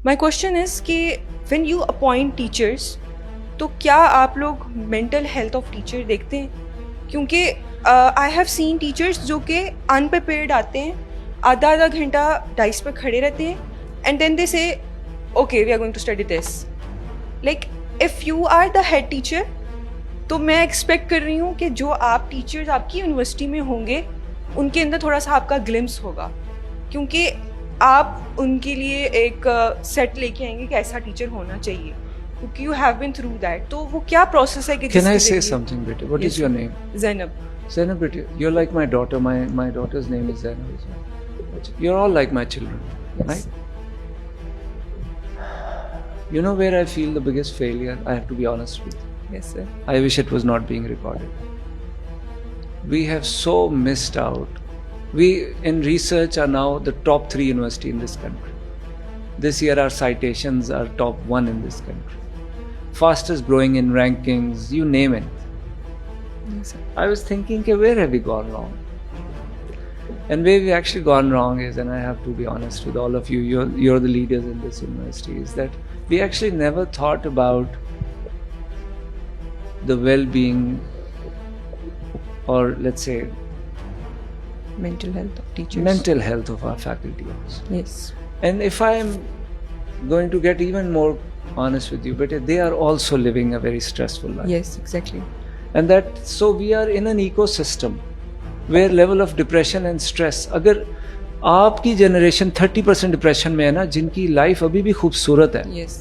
My question is कि when you appoint teachers, तो क्या आप लोग मेंटल हेल्थ ऑफ टीचर देखते हैं? क्योंकि आई हैव सीन टीचर्स जो कि अनप्रिपेयर्ड आते हैं, आधा आधा घंटा डाइस पर खड़े रहते हैं and then they say okay we are going to study this. Like if you are the head teacher, तो मैं एक्सपेक्ट कर रही हूँ कि जो आप टीचर्स आपकी यूनिवर्सिटी में होंगे उनके अंदर थोड़ा सा आपका ग्लिम्स होगा, क्योंकि आप उनके लिए एक सेट लेके आएंगे कि ऐसा टीचर होना चाहिए, क्योंकि you have been through that. तो वो क्या प्रोसेस है कि Can I say something, beta? What is your name? Zainab. Zainab, beta, you're like my daughter. My daughter's name is Zainab as well. You're all like my children, Yes. right? You know where I feel the biggest failure? I have to be honest with you. Yes sir. I wish it was not being recorded. We have so missed out. We in research are now the top 3 university in this country. This year our citations are top 1 in this country. Fastest growing in rankings, you name it. Yes sir. I was thinking, where have we gone wrong? And where we've actually gone wrong is, and I have to be honest with all of you, you're the leaders in this university, is that we actually never thought about the well-being, or let's say Mental health of teachers. mental health of our faculty also. Yes. And if I am going to get even more honest with you, but they are also living a very stressful life. Yes, exactly. And that, so we are in an ecosystem where level of depression and stress, अगर आपकी generation 30% depression में है ना, जिनकी life अभी भी खूबसूरत है, Yes.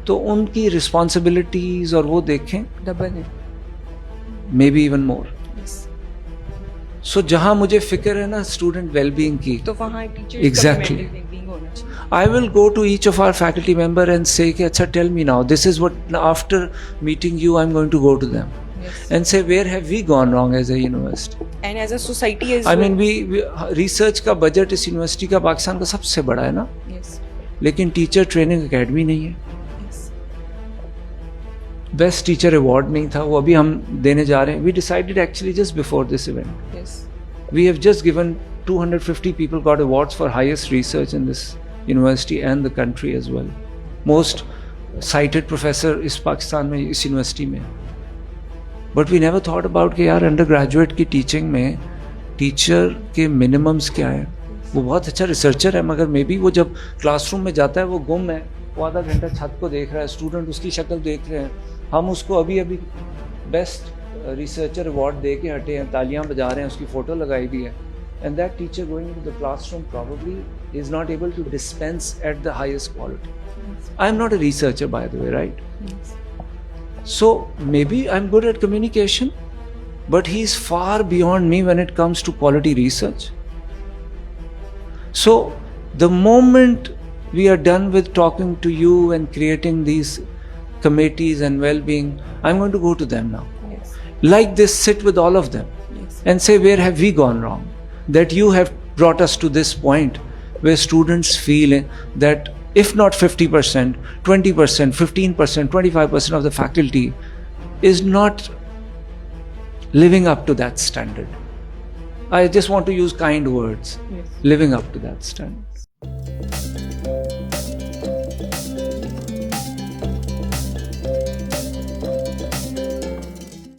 तो उनकी रिस्पॉन्सिबिलिटीज और वो देखें, डबल है। May be even more. Yes. सो जहाँ मुझे फिक्र है ना स्टूडेंट वेलबींग की, तो वहाँ टीचर्स Exactly. का mental being होना चाहिए। I will go to each of our faculty member and say कि अच्छा tell me now, this is what, after meeting you I'm going to go to them Yes. and say where have we gone wrong as a university. And as a society as I well. mean we research का budget इस university का पाकिस्तान का सबसे बड़ा है ना, Yes. लेकिन teacher training academy नहीं है। Yes. बेस्ट टीचर अवार्ड नहीं था, वो अभी हम देने जा रहे हैं। We decided actually just before this event, Yes. we have just given 250 people got awards for highest research in this university and the country as well. Most cited professor इस पाकिस्तान में, इस यूनिवर्सिटी में। But we never thought about कि यार under graduate की teaching में teacher के मिनिमम्स क्या है। वो बहुत अच्छा रिसर्चर है, मगर मे बी वो जब क्लासरूम में जाता है वो गुम है, वो आधा घंटा छत को देख रहा है, स्टूडेंट उसकी शक्ल देख रहे हैं, हम उसको अभी अभी बेस्ट रिसर्चर अवार्ड दे के हटे हैं, तालियां बजा रहे हैं, उसकी फ़ोटो लगाई हुई है। And that teacher going into the classroom probably is not able to dispense at the highest quality. Yes. I am not a researcher, by the way, right? Yes. So maybe I'm good at communication, but he's far beyond me when it comes to quality research. So the moment we are done with talking to you and creating these committees and well-being, I'm going to go to them now. Yes. Like this, sit with all of them Yes. and say, where have we gone wrong? That you have brought us to this point where students feel that if not 50%, 20%, 15%, 25% of the faculty is not living up to that standard. I just want to use kind words, Yes. living up to that standard.